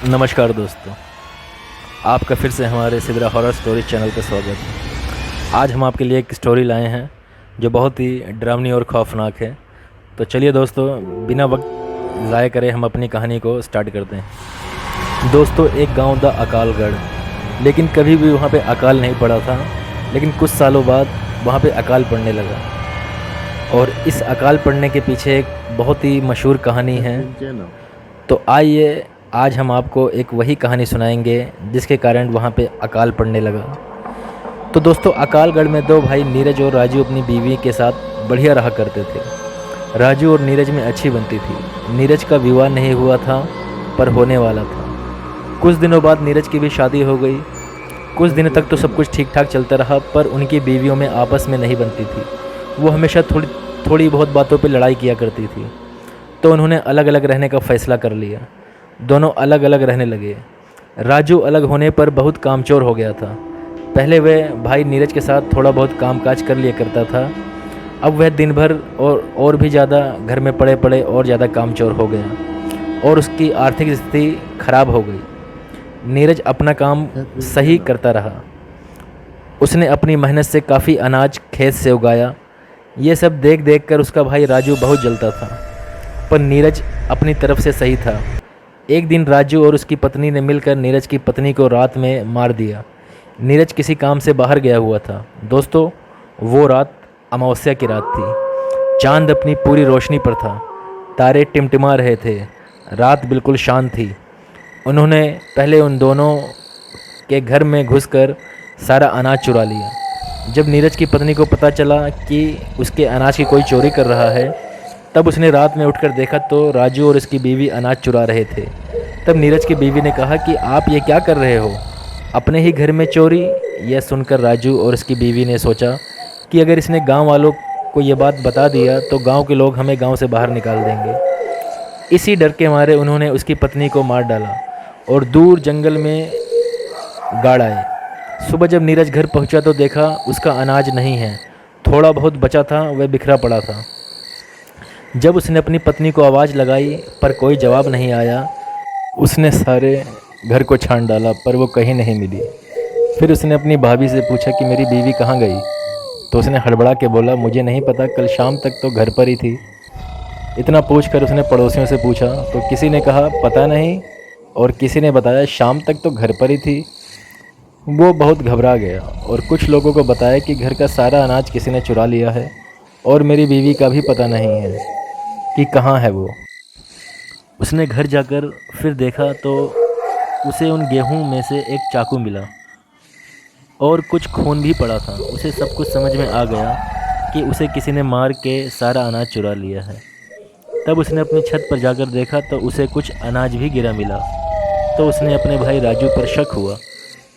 नमस्कार दोस्तों, आपका फिर से हमारे सिदरा हॉरर स्टोरी चैनल पर स्वागत है। आज हम आपके लिए एक स्टोरी लाए हैं जो बहुत ही डरावनी और खौफनाक है। तो चलिए दोस्तों, बिना वक्त ज़ाय करे हम अपनी कहानी को स्टार्ट करते हैं। दोस्तों, एक गांव था अकालगढ़, लेकिन कभी भी वहां पे अकाल नहीं पड़ा था। लेकिन कुछ सालों बाद वहां पे अकाल पड़ने लगा, और इस अकाल पड़ने के पीछे एक बहुत ही मशहूर कहानी है। तो आइए, आज हम आपको एक वही कहानी सुनाएंगे जिसके कारण वहाँ पे अकाल पड़ने लगा। तो दोस्तों, अकालगढ़ में दो भाई नीरज और राजू अपनी बीवी के साथ बढ़िया रहा करते थे। राजू और नीरज में अच्छी बनती थी। नीरज का विवाह नहीं हुआ था, पर होने वाला था। कुछ दिनों बाद नीरज की भी शादी हो गई। कुछ दिनों तक तो सब कुछ ठीक ठाक चलता रहा, पर उनकी बीवियों में आपस में नहीं बनती थी। वो हमेशा थोड़ी बहुत बातों पर लड़ाई किया करती थी। तो उन्होंने अलग अलग रहने का फ़ैसला कर लिया। दोनों अलग अलग रहने लगे। राजू अलग होने पर बहुत कामचोर हो गया था। पहले वह भाई नीरज के साथ थोड़ा बहुत कामकाज कर लिया करता था। अब वह दिन भर और भी ज़्यादा घर में पड़े पड़े और ज़्यादा कामचोर हो गया, और उसकी आर्थिक स्थिति खराब हो गई। नीरज अपना काम सही करता रहा। उसने अपनी मेहनत से काफ़ी अनाज खेत से उगाया। ये सब देख देख कर उसका भाई राजू बहुत जलता था, पर नीरज अपनी तरफ से सही था। एक दिन राजू और उसकी पत्नी ने मिलकर नीरज की पत्नी को रात में मार दिया। नीरज किसी काम से बाहर गया हुआ था। दोस्तों, वो रात अमावस्या की रात थी। चांद अपनी पूरी रोशनी पर था। तारे टिमटिमा रहे थे। रात बिल्कुल शांत थी। उन्होंने पहले उन दोनों के घर में घुसकर सारा अनाज चुरा लिया। जब नीरज की पत्नी को पता चला कि उसके अनाज की कोई चोरी कर रहा है, तब उसने रात में उठकर देखा तो राजू और उसकी बीवी अनाज चुरा रहे थे। तब नीरज की बीवी ने कहा कि आप ये क्या कर रहे हो, अपने ही घर में चोरी। यह सुनकर राजू और उसकी बीवी ने सोचा कि अगर इसने गांव वालों को ये बात बता दिया तो गांव के लोग हमें गांव से बाहर निकाल देंगे। इसी डर के मारे उन्होंने उसकी पत्नी को मार डाला और दूर जंगल में गाड़ आए। सुबह जब नीरज घर पहुंचा तो देखा उसका अनाज नहीं है। थोड़ा बहुत बचा था, वह बिखरा पड़ा था। जब उसने अपनी पत्नी को आवाज़ लगाई पर कोई जवाब नहीं आया। उसने सारे घर को छान डाला, पर वो कहीं नहीं मिली। फिर उसने अपनी भाभी से पूछा कि मेरी बीवी कहाँ गई। तो उसने हड़बड़ा के बोला, मुझे नहीं पता, कल शाम तक तो घर पर ही थी। इतना पूछकर उसने पड़ोसियों से पूछा तो किसी ने कहा पता नहीं, और किसी ने बताया शाम तक तो घर पर ही थी। वो बहुत घबरा गया और कुछ लोगों को बताया कि घर का सारा अनाज किसी ने चुरा लिया है, और मेरी बीवी का भी पता नहीं है कि कहाँ है वो। उसने घर जाकर फिर देखा तो उसे उन गेहूं में से एक चाकू मिला और कुछ खून भी पड़ा था। उसे सब कुछ समझ में आ गया कि उसे किसी ने मार के सारा अनाज चुरा लिया है। तब उसने अपनी छत पर जाकर देखा तो उसे कुछ अनाज भी गिरा मिला। तो उसने अपने भाई राजू पर शक हुआ,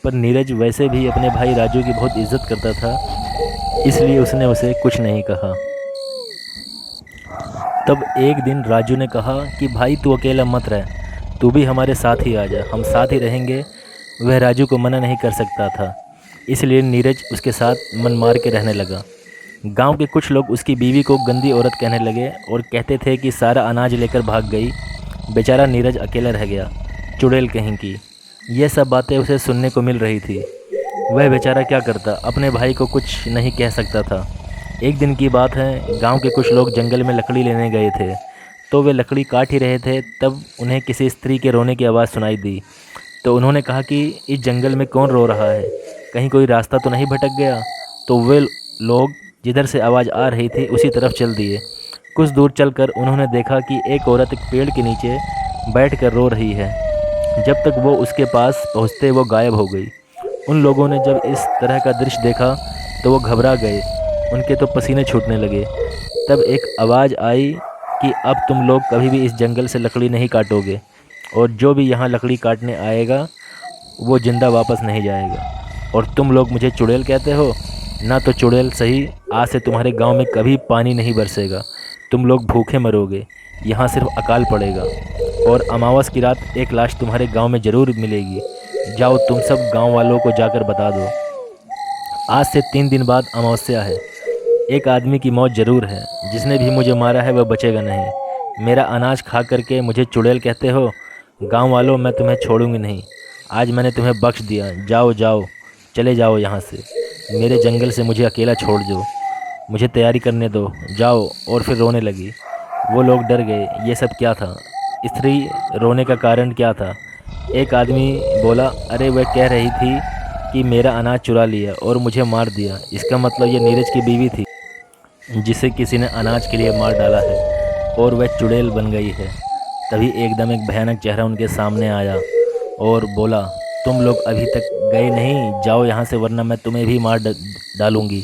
पर नीरज वैसे भी अपने भाई राजू की बहुत इज्जत करता था, इसलिए उसने उसे कुछ नहीं कहा। तब एक दिन राजू ने कहा कि भाई तू अकेला मत रह, तू भी हमारे साथ ही आ जा, हम साथ ही रहेंगे। वह राजू को मना नहीं कर सकता था, इसलिए नीरज उसके साथ मन मार के रहने लगा। गांव के कुछ लोग उसकी बीवी को गंदी औरत कहने लगे और कहते थे कि सारा अनाज लेकर भाग गई, बेचारा नीरज अकेला रह गया, चुड़ैल कहीं की। ये सब बातें उसे सुनने को मिल रही थी। वह बेचारा क्या करता, अपने भाई को कुछ नहीं कह सकता था। एक दिन की बात है, गांव के कुछ लोग जंगल में लकड़ी लेने गए थे। तो वे लकड़ी काट ही रहे थे, तब उन्हें किसी स्त्री के रोने की आवाज़ सुनाई दी। तो उन्होंने कहा कि इस जंगल में कौन रो रहा है, कहीं कोई रास्ता तो नहीं भटक गया। तो वे लोग जिधर से आवाज़ आ रही थी उसी तरफ चल दिए। कुछ दूर चलकर उन्होंने देखा कि एक औरत एक पेड़ के नीचे बैठकर रो रही है। जब तक वो उसके पास पहुँचते वो गायब हो गई। उन लोगों ने जब इस तरह का दृश्य देखा तो वो घबरा गए, उनके तो पसीने छूटने लगे। तब एक आवाज़ आई कि अब तुम लोग कभी भी इस जंगल से लकड़ी नहीं काटोगे, और जो भी यहाँ लकड़ी काटने आएगा वो जिंदा वापस नहीं जाएगा। और तुम लोग मुझे चुड़ैल कहते हो ना, तो चुड़ैल सही, आज से तुम्हारे गांव में कभी पानी नहीं बरसेगा, तुम लोग भूखे मरोगे, यहाँ सिर्फ अकाल पड़ेगा, और अमावस की रात एक लाश तुम्हारे गांव में ज़रूर मिलेगी। जाओ तुम सब गांव वालों को जाकर बता दो, आज से 3 दिन बाद अमावस्या है। एक आदमी की मौत ज़रूर है, जिसने भी मुझे मारा है वह बचेगा नहीं। मेरा अनाज खा करके मुझे चुड़ैल कहते हो, गांव वालों, मैं तुम्हें छोड़ूंगी नहीं। आज मैंने तुम्हें बख्श दिया, जाओ जाओ, चले जाओ यहाँ से। मेरे जंगल से मुझे अकेला छोड़ दो, मुझे तैयारी करने दो, जाओ। और फिर रोने लगी। वो लोग डर गए, ये सब क्या था? स्त्री रोने का कारण क्या था? एक आदमी बोला, अरे वह कह रही थी कि मेरा अनाज चुरा लिया और मुझे मार दिया। इसका मतलब ये नीरज की बीवी थी जिसे किसी ने अनाज के लिए मार डाला है और वह चुड़ैल बन गई है। तभी एकदम एक भयानक चेहरा उनके सामने आया और बोला, तुम लोग अभी तक गए नहीं, जाओ यहाँ से वरना मैं तुम्हें भी मार डालूंगी।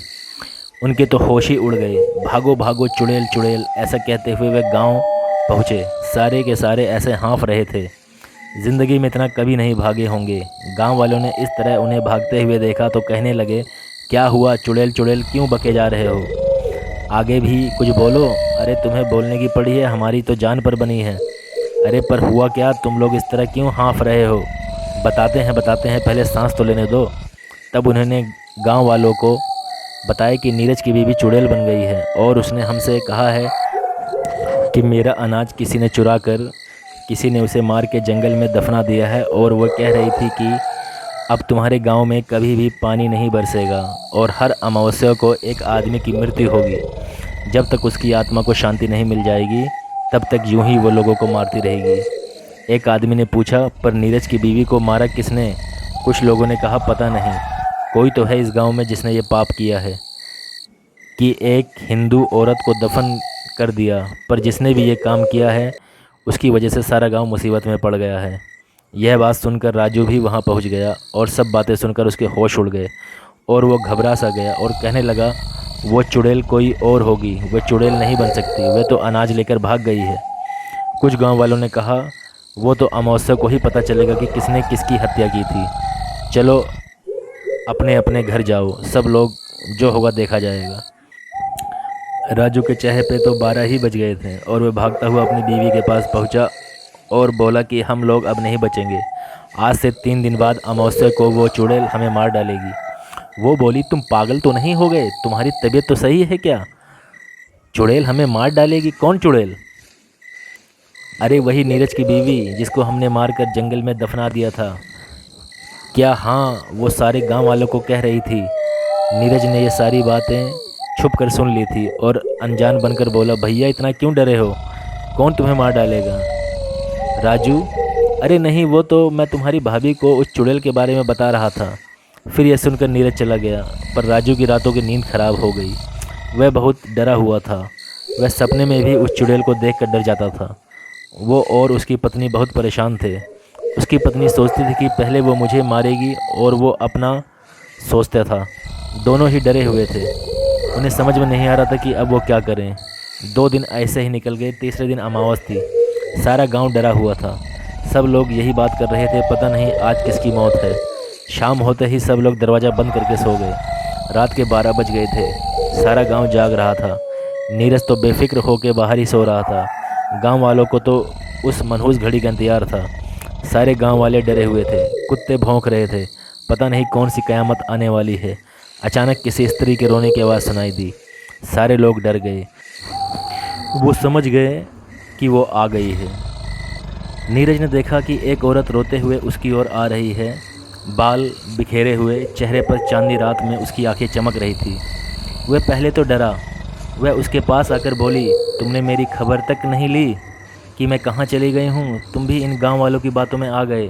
उनके तो होश ही उड़ गए। भागो भागो चुड़ैल चुड़ैल, ऐसा कहते हुए वे गांव पहुँचे। सारे के सारे ऐसे हाँफ रहे थे, ज़िंदगी में इतना कभी नहीं भागे होंगे। गांव वालों ने इस तरह उन्हें भागते हुए देखा तो कहने लगे, क्या हुआ चुड़ैल चुड़ैल, क्यों बके जा रहे हो? आगे भी कुछ बोलो। अरे तुम्हें बोलने की पड़ी है, हमारी तो जान पर बनी है। अरे पर हुआ क्या, तुम लोग इस तरह क्यों हाँफ रहे हो? बताते हैं, पहले सांस तो लेने दो। तब उन्होंने गांव वालों को बताया कि नीरज की बीवी चुड़ैल बन गई है और उसने हमसे कहा है कि मेरा अनाज किसी ने चुरा कर, किसी ने उसे मार के जंगल में दफना दिया है। और वो कह रही थी कि अब तुम्हारे गांव में कभी भी पानी नहीं बरसेगा और हर अमावस्या को एक आदमी की मृत्यु होगी। जब तक उसकी आत्मा को शांति नहीं मिल जाएगी तब तक यूं ही वो लोगों को मारती रहेगी। एक आदमी ने पूछा, पर नीरज की बीवी को मारा किसने? कुछ लोगों ने कहा, पता नहीं, कोई तो है इस गांव में जिसने ये पाप किया है कि एक हिंदू औरत को दफन कर दिया। पर जिसने भी ये काम किया है उसकी वजह से सारा गांव मुसीबत में पड़ गया है। यह बात सुनकर राजू भी वहां पहुंच गया और सब बातें सुनकर उसके होश उड़ गए और वो घबरा सा गया और कहने लगा, वो चुड़ैल कोई और होगी, वह चुड़ैल नहीं बन सकती, वह तो अनाज लेकर भाग गई है। कुछ गांव वालों ने कहा, वो तो अमावस्या को ही पता चलेगा कि किसने किसकी हत्या की थी। चलो अपने अपने घर जाओ, सब लोग जो होगा देखा जाएगा। राजू के चेहरे पे तो 12 ही बज गए थे और वह भागता हुआ अपनी बीवी के पास पहुंचा और बोला कि हम लोग अब नहीं बचेंगे। आज से 3 दिन बाद अमावस्या को वो चुड़ैल हमें मार डालेगी। वो बोली, तुम पागल तो नहीं हो गए? तुम्हारी तबीयत तो सही है क्या? चुड़ैल हमें मार डालेगी? कौन चुड़ैल? अरे वही नीरज की बीवी जिसको हमने मार कर जंगल में दफना दिया था। क्या? हाँ, वो सारे गांव वालों को कह रही थी। नीरज ने ये सारी बातें छुप कर सुन ली थी और अनजान बनकर बोला, भैया इतना क्यों डरे हो? कौन तुम्हें मार डालेगा? राजू, अरे नहीं, वो तो मैं तुम्हारी भाभी को उस चुड़ैल के बारे में बता रहा था। फिर यह सुनकर नीरज चला गया। पर राजू की रातों की नींद खराब हो गई। वह बहुत डरा हुआ था। वह सपने में भी उस चुड़ैल को देखकर डर जाता था। वो और उसकी पत्नी बहुत परेशान थे। उसकी पत्नी सोचती थी कि पहले वो मुझे मारेगी और वो अपना सोचता था। दोनों ही डरे हुए थे। उन्हें समझ में नहीं आ रहा था कि अब वो क्या करें। 2 दिन ऐसे ही निकल गए। तीसरे दिन अमावस थी। सारा गांव डरा हुआ था। सब लोग यही बात कर रहे थे, पता नहीं आज किसकी मौत है। शाम होते ही सब लोग दरवाज़ा बंद करके सो गए। रात के 12 बज गए थे। सारा गांव जाग रहा था। नीरज तो बेफिक्र होकर बाहर ही सो रहा था। गांव वालों को तो उस मनहूस घड़ी का इंतजार था। सारे गांव वाले डरे हुए थे। कुत्ते भौंक रहे थे, पता नहीं कौन सी कयामत आने वाली है। अचानक किसी स्त्री के रोने की आवाज़ सुनाई दी। सारे लोग डर गए। वो समझ गए कि वो आ गई है। नीरज ने देखा कि एक औरत रोते हुए उसकी ओर आ रही है। बाल बिखेरे हुए, चेहरे पर चांदनी रात में उसकी आंखें चमक रही थी। वह पहले तो डरा। वह उसके पास आकर बोली, तुमने मेरी खबर तक नहीं ली कि मैं कहाँ चली गई हूँ? तुम भी इन गांव वालों की बातों में आ गए।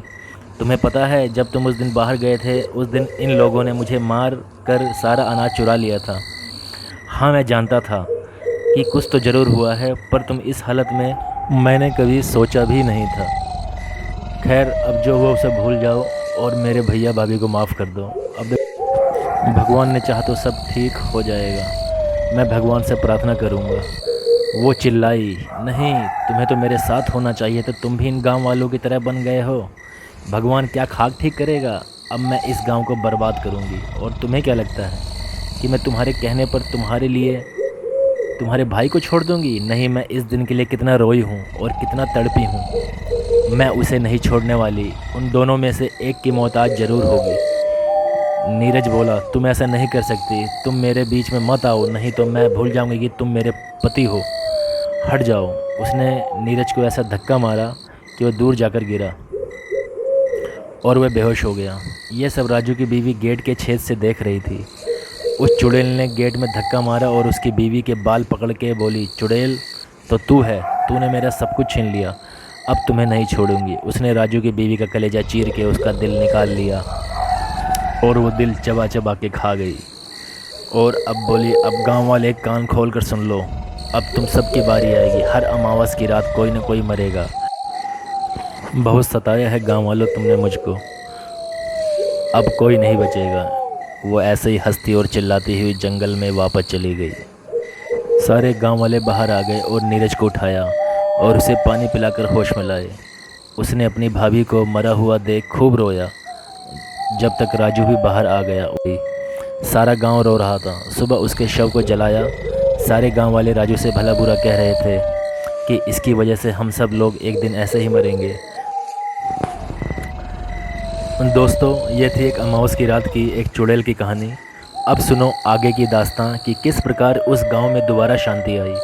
तुम्हें पता है जब तुम उस दिन बाहर गए थे, उस दिन इन लोगों ने मुझे मार कर सारा अनाज चुरा लिया था। हाँ, मैं जानता था कि कुछ तो ज़रूर हुआ है, पर तुम इस हालत में मैंने कभी सोचा भी नहीं था। खैर, अब जो हुआ उसे भूल जाओ और मेरे भैया भाभी को माफ़ कर दो। अब भगवान ने चाहा तो सब ठीक हो जाएगा। मैं भगवान से प्रार्थना करूँगा। वो चिल्लाई, नहीं, तुम्हें तो मेरे साथ होना चाहिए था। तुम भी इन गांव वालों की तरह बन गए हो। भगवान क्या खाक ठीक करेगा? अब मैं इस गांव को बर्बाद करूँगी। और तुम्हें क्या लगता है कि मैं तुम्हारे कहने पर तुम्हारे लिए तुम्हारे भाई को छोड़ दूँगी? नहीं, मैं इस दिन के लिए कितना रोई हूँ और कितना तड़पी हूँ। मैं उसे नहीं छोड़ने वाली। उन दोनों में से एक की मौत आज ज़रूर होगी। नीरज बोला, तुम ऐसा नहीं कर सकती। तुम मेरे बीच में मत आओ, नहीं तो मैं भूल जाऊँगी कि तुम मेरे पति हो। हट जाओ। उसने नीरज को ऐसा धक्का मारा कि वह दूर जाकर गिरा और वह बेहोश हो गया। यह सब राजू की बीवी गेट के छेद से देख रही थी। उस चुड़ैल ने गेट में धक्का मारा और उसकी बीवी के बाल पकड़ के बोली, चुड़ैल तो तू है, तूने मेरा सब कुछ छीन लिया, अब तुम्हें नहीं छोड़ूंगी। उसने राजू की बीवी का कलेजा चीर के उसका दिल निकाल लिया और वो दिल चबा चबा के खा गई। और अब बोली, अब गांव वाले कान खोल कर सुन लो, अब तुम सबकी बारी आएगी। हर अमावस की रात कोई न कोई मरेगा। बहुत सताया है गांव वालों तुमने मुझको, अब कोई नहीं बचेगा। वो ऐसे ही हंसती और चिल्लाती हुई जंगल में वापस चली गई। सारे गांव वाले बाहर आ गए और नीरज को उठाया और उसे पानी पिलाकर होश में लाए। उसने अपनी भाभी को मरा हुआ देख खूब रोया। जब तक राजू भी बाहर आ गया, सारा गांव रो रहा था। सुबह उसके शव को जलाया। सारे गांव वाले राजू से भला बुरा कह रहे थे कि इसकी वजह से हम सब लोग एक दिन ऐसे ही मरेंगे। दोस्तों, ये थी एक अमावस की रात की एक चुड़ैल की कहानी। अब सुनो आगे की दास्तां कि किस प्रकार उस गांव में दोबारा शांति आई।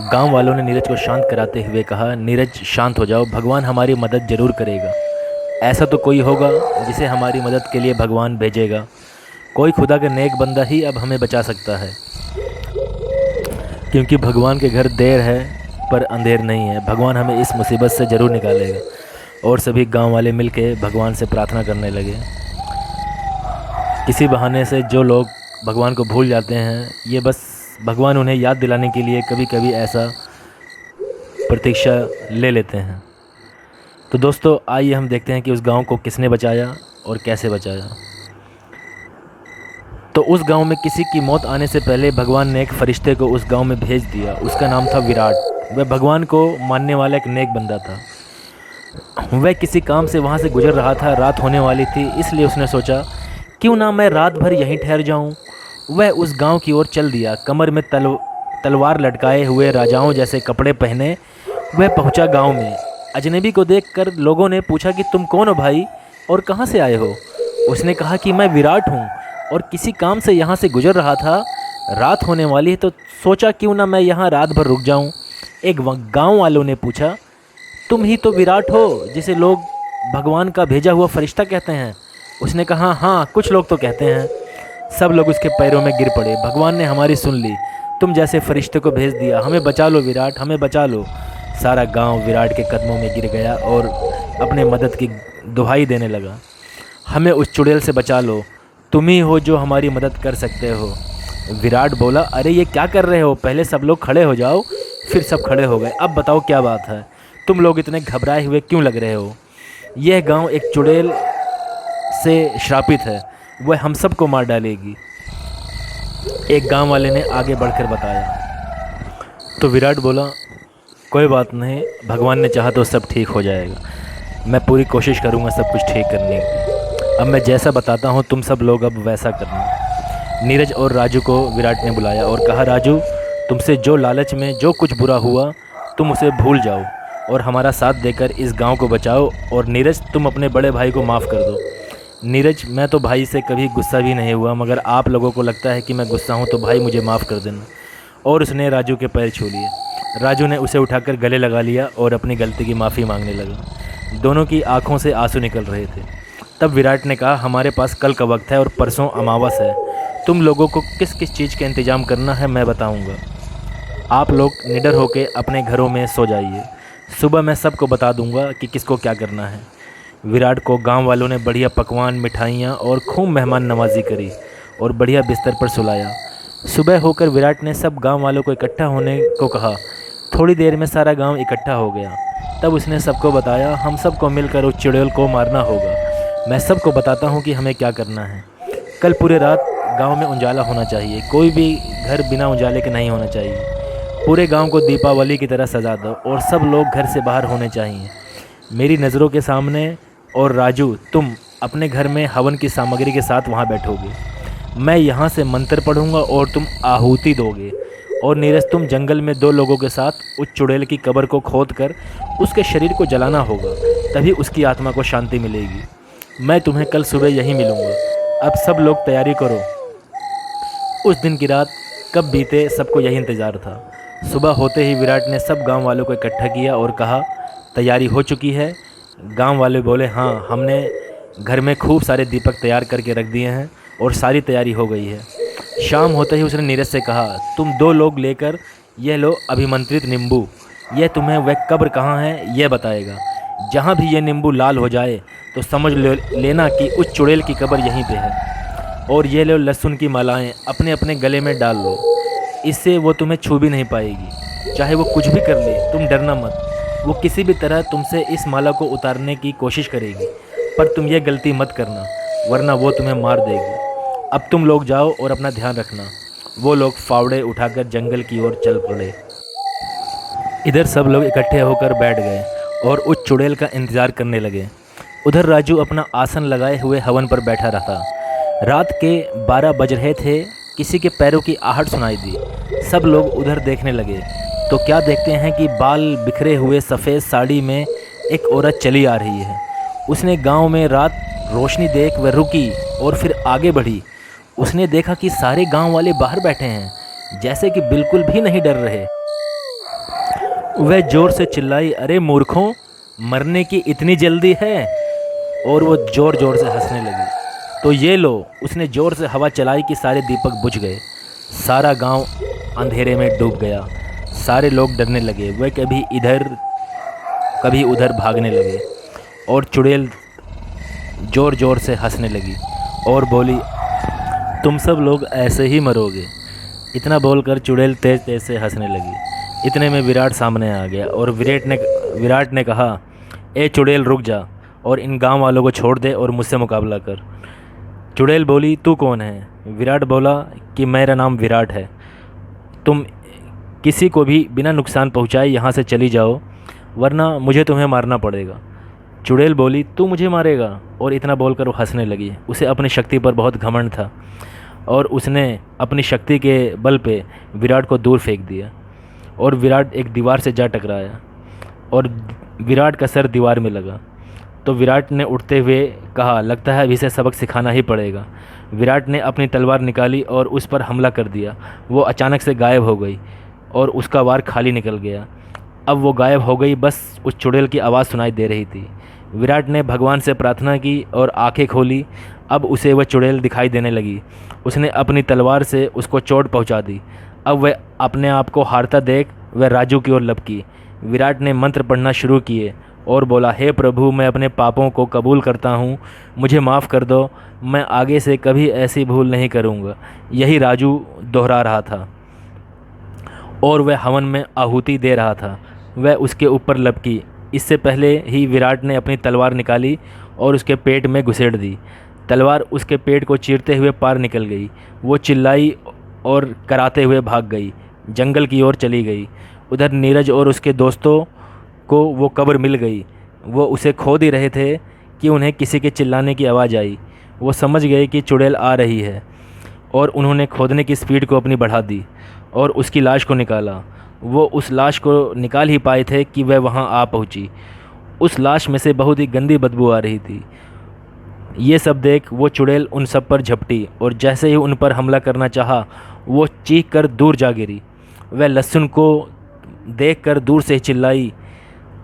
गांव वालों ने नीरज को शांत कराते हुए कहा, नीरज शांत हो जाओ, भगवान हमारी मदद ज़रूर करेगा। ऐसा तो कोई होगा जिसे हमारी मदद के लिए भगवान भेजेगा। कोई खुदा का नेक बंदा ही अब हमें बचा सकता है, क्योंकि भगवान के घर देर है पर अंधेर नहीं है। भगवान हमें इस मुसीबत से ज़रूर निकालेगा। और सभी गांव वाले मिलके भगवान से प्रार्थना करने लगे। किसी बहाने से जो लोग भगवान को भूल जाते हैं, ये बस भगवान उन्हें याद दिलाने के लिए कभी कभी ऐसा प्रतीक्षा ले लेते हैं। तो दोस्तों, आइए हम देखते हैं कि उस गांव को किसने बचाया और कैसे बचाया। तो उस गांव में किसी की मौत आने से पहले भगवान ने एक फरिश्ते को उस गांव में भेज दिया। उसका नाम था विराट। वह भगवान को मानने वाला एक नेक बंदा था। वह किसी काम से वहाँ से गुजर रहा था। रात होने वाली थी, इसलिए उसने सोचा क्यों ना मैं रात भर यहीं ठहर जाऊँ। वह उस गांव की ओर चल दिया। कमर में तलवार लटकाए हुए, राजाओं जैसे कपड़े पहने वह पहुंचा गांव में। अजनबी को देखकर लोगों ने पूछा कि तुम कौन हो भाई और कहां से आए हो। उसने कहा कि मैं विराट हूं और किसी काम से यहां से गुजर रहा था। रात होने वाली है तो सोचा क्यों ना मैं यहां रात भर रुक जाऊं। एक गांव वालों ने पूछा, तुम ही तो विराट हो जिसे लोग भगवान का भेजा हुआ फरिश्ता कहते हैं। उसने कहा, हाँ कुछ लोग तो कहते हैं। सब लोग उसके पैरों में गिर पड़े। भगवान ने हमारी सुन ली, तुम जैसे फरिश्ते को भेज दिया। हमें बचा लो विराट, हमें बचा लो। सारा गांव विराट के कदमों में गिर गया और अपने मदद की दुहाई देने लगा। हमें उस चुड़ैल से बचा लो, तुम ही हो जो हमारी मदद कर सकते हो। विराट बोला, अरे ये क्या कर रहे हो, पहले सब लोग खड़े हो जाओ। फिर सब खड़े हो गए। अब बताओ क्या बात है, तुम लोग इतने घबराए हुए क्यों लग रहे हो। यह गांव एक चुड़ैल से श्रापित है, वह हम सबको मार डालेगी। एक गांव वाले ने आगे बढ़कर बताया। तो विराट बोला, कोई बात नहीं, भगवान ने चाहा तो सब ठीक हो जाएगा। मैं पूरी कोशिश करूंगा सब कुछ ठीक करने की। अब मैं जैसा बताता हूं तुम सब लोग अब वैसा करना। नीरज और राजू को विराट ने बुलाया और कहा, राजू तुमसे जो लालच में जो कुछ बुरा हुआ तुम उसे भूल जाओ और हमारा साथ देकर इस गांव को बचाओ। और नीरज तुम अपने बड़े भाई को माफ़ कर दो। नीरज, मैं तो भाई से कभी गुस्सा भी नहीं हुआ, मगर आप लोगों को लगता है कि मैं गुस्सा हूँ, तो भाई मुझे माफ़ कर देना। और उसने राजू के पैर छू लिए। राजू ने उसे उठाकर गले लगा लिया और अपनी गलती की माफ़ी मांगने लगा। दोनों की आंखों से आंसू निकल रहे थे। तब विराट ने कहा, हमारे पास कल का वक्त है और परसों अमावस है। तुम लोगों को किस किस चीज़ का इंतज़ाम करना है मैं बताऊँगा। आप लोग निडर होकर अपने घरों में सो जाइए। सुबह मैं सबको बता दूंगा कि किसको क्या करना है। विराट को गांव वालों ने बढ़िया पकवान, मिठाइयाँ और खूब मेहमान नवाजी करी और बढ़िया बिस्तर पर सुलाया। सुबह होकर विराट ने सब गांव वालों को इकट्ठा होने को कहा। थोड़ी देर में सारा गांव इकट्ठा हो गया। तब उसने सबको बताया, हम सबको मिलकर उस चुड़ैल को मारना होगा। मैं सबको बताता हूँ कि हमें क्या करना है। कल पूरे रात गाँव में उजाला होना चाहिए, कोई भी घर बिना उजाले के नहीं होना चाहिए। पूरे गांव को दीपावली की तरह सजा दो और सब लोग घर से बाहर होने चाहिए मेरी नज़रों के सामने। और राजू, तुम अपने घर में हवन की सामग्री के साथ वहां बैठोगे। मैं यहाँ से मंत्र पढ़ूंगा और तुम आहुति दोगे। और नीरज, तुम जंगल में 2 लोगों के साथ उस चुड़ैल की कब्र को खोद कर उसके शरीर को जलाना होगा, तभी उसकी आत्मा को शांति मिलेगी। मैं तुम्हें कल सुबह यहीं मिलूँगा। अब सब लोग तैयारी करो। उस दिन की रात कब बीते सबको यही इंतज़ार था। सुबह होते ही विराट ने सब गांव वालों को इकट्ठा किया और कहा, तैयारी हो चुकी है? गांव वाले बोले हाँ, हमने घर में खूब सारे दीपक तैयार करके रख दिए हैं और सारी तैयारी हो गई है। शाम होते ही उसने नीरज से कहा, तुम 2 लोग लेकर यह लो अभिमंत्रित नींबू, यह तुम्हें वह कब्र कहाँ है यह बताएगा। जहाँ भी यह नींबू लाल हो जाए तो समझ लेना कि उस चुड़ैल की कब्र यहीं पे है। और ये लो लहसुन की मालाएं अपने अपने गले में डाल लो, इससे वो तुम्हें छू भी नहीं पाएगी। चाहे वो कुछ भी कर ले, तुम डरना मत। वो किसी भी तरह तुमसे इस माला को उतारने की कोशिश करेगी, पर तुम ये गलती मत करना, वरना वो तुम्हें मार देगी। अब तुम लोग जाओ और अपना ध्यान रखना। वो लोग फावड़े उठाकर जंगल की ओर चल पड़े। इधर सब लोग इकट्ठे होकर बैठ गए और उस चुड़ैल का इंतज़ार करने लगे। उधर राजू अपना आसन लगाए हुए हवन पर बैठा रहा। रात के 12 बज रहे थे। किसी के पैरों की आहट सुनाई दी। सब लोग उधर देखने लगे तो क्या देखते हैं कि बाल बिखरे हुए सफ़ेद साड़ी में एक औरत चली आ रही है। उसने गांव में रात रोशनी देख वह रुकी और फिर आगे बढ़ी। उसने देखा कि सारे गांव वाले बाहर बैठे हैं, जैसे कि बिल्कुल भी नहीं डर रहे। वह ज़ोर से चिल्लाई, अरे मूर्खों, मरने की इतनी जल्दी है? और वो ज़ोर ज़ोर से हंसने लगी। तो ये लो, उसने ज़ोर से हवा चलाई कि सारे दीपक बुझ गए। सारा गांव अंधेरे में डूब गया। सारे लोग डरने लगे। वह कभी इधर कभी उधर भागने लगे और चुड़ैल ज़ोर ज़ोर से हंसने लगी और बोली, तुम सब लोग ऐसे ही मरोगे। इतना बोलकर चुड़ैल तेज़ तेज़ से हंसने लगी। इतने में विराट सामने आ गया और विराट ने कहा, ए चुड़ैल, रुक जा और इन गांव वालों को छोड़ दे और मुझसे मुकाबला कर। चुड़ैल बोली, तू कौन है? विराट बोला कि मेरा नाम विराट है। तुम किसी को भी बिना नुकसान पहुंचाए यहाँ से चली जाओ, वरना मुझे तुम्हें मारना पड़ेगा। चुड़ैल बोली, तू मुझे मारेगा? और इतना बोलकर वो हंसने लगी। उसे अपनी शक्ति पर बहुत घमंड था और उसने अपनी शक्ति के बल पे विराट को दूर फेंक दिया और विराट एक दीवार से जा टकराया और विराट का सर दीवार में लगा। तो विराट ने उठते हुए कहा, लगता है अभी इसे सबक सिखाना ही पड़ेगा। विराट ने अपनी तलवार निकाली और उस पर हमला कर दिया। वो अचानक से गायब हो गई और उसका वार खाली निकल गया। अब वो गायब हो गई, बस उस चुड़ैल की आवाज़ सुनाई दे रही थी। विराट ने भगवान से प्रार्थना की और आंखें खोली। अब उसे वह चुड़ैल दिखाई देने लगी। उसने अपनी तलवार से उसको चोट पहुंचा दी। अब वह अपने आप को हारता देख वह राजू की ओर लपकी। विराट ने मंत्र पढ़ना शुरू किए और बोला, हे प्रभु, मैं अपने पापों को कबूल करता हूँ, मुझे माफ़ कर दो, मैं आगे से कभी ऐसी भूल नहीं करूँगा। यही राजू दोहरा रहा था और वह हवन में आहुति दे रहा था। वह उसके ऊपर लपकी। इससे पहले ही विराट ने अपनी तलवार निकाली और उसके पेट में घुसेड़ दी। तलवार उसके पेट को चीरते हुए पार निकल गई। वो चिल्लाई और कराते हुए भाग गई, जंगल की ओर चली गई। उधर नीरज और उसके दोस्तों को वो कब्र मिल गई। वो उसे खोद ही रहे थे कि उन्हें किसी के चिल्लाने की आवाज़ आई। वो समझ गए कि चुड़ैल आ रही है और उन्होंने खोदने की स्पीड को अपनी बढ़ा दी और उसकी लाश को निकाला। वो उस लाश को निकाल ही पाए थे कि वह वहाँ आ पहुँची। उस लाश में से बहुत ही गंदी बदबू आ रही थी। ये सब देख वो चुड़ैल उन सब पर झपटी और जैसे ही उन पर हमला करना चाहा, वो चीख कर दूर जा गिरी। वह लहसुन को देखकर दूर से चिल्लाई,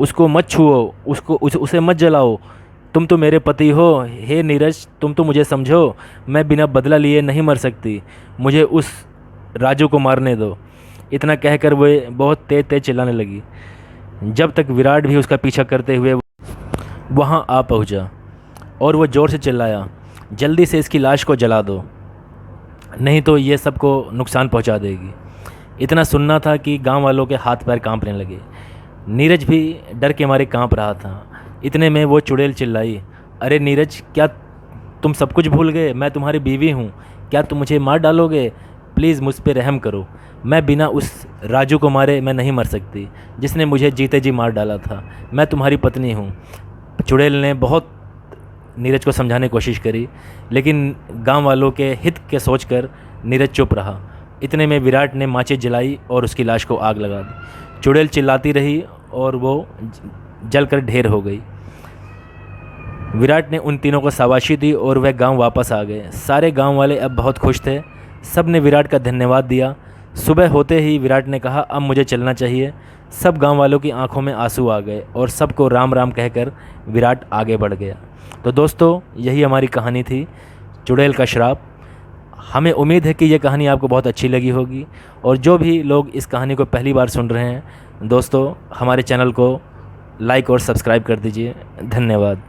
उसको मत छुओ, उसे मत जलाओ, तुम तो मेरे पति हो। हे नीरज, तुम तो मुझे समझो, मैं बिना बदला लिए नहीं मर सकती, मुझे उस राजू को मारने दो। इतना कहकर वह बहुत तेज तेज चिल्लाने लगी, जब तक विराट भी उसका पीछा करते हुए वहाँ आ पहुँचा और वह ज़ोर से चिल्लाया, जल्दी से इसकी लाश को जला दो, नहीं तो ये सबको नुकसान पहुँचा देगी। इतना सुनना था कि गांव वालों के हाथ पैर कांपने लगे। नीरज भी डर के मारे कांप रहा था। इतने में वो चुड़ैल चिल्लाई, अरे नीरज, क्या तुम सब कुछ भूल गए? मैं तुम्हारी बीवी हूँ, क्या तुम मुझे मार डालोगे? प्लीज़ मुझ पर रहम करो, मैं बिना उस राजू को मारे मैं नहीं मर सकती, जिसने मुझे जीते जी मार डाला था। मैं तुम्हारी पत्नी हूँ। चुड़ैल ने बहुत नीरज को समझाने की कोशिश करी, लेकिन गांव वालों के हित के सोचकर नीरज चुप रहा। इतने में विराट ने माचिस जलाई और उसकी लाश को आग लगा दी। चुड़ैल चिल्लाती रही और वो जलकर ढेर हो गई। विराट ने उन तीनों को शाबाशी दी और वह गांव वापस आ गए। सारे गांव वाले अब बहुत खुश थे। सब ने विराट का धन्यवाद दिया। सुबह होते ही विराट ने कहा, अब मुझे चलना चाहिए। सब गांव वालों की आंखों में आंसू आ गए और सबको राम राम कहकर विराट आगे बढ़ गया। तो दोस्तों, यही हमारी कहानी थी, चुड़ैल का श्राप। हमें उम्मीद है कि ये कहानी आपको बहुत अच्छी लगी होगी, और जो भी लोग इस कहानी को पहली बार सुन रहे हैं दोस्तों, हमारे चैनल को लाइक और सब्सक्राइब कर दीजिए। धन्यवाद।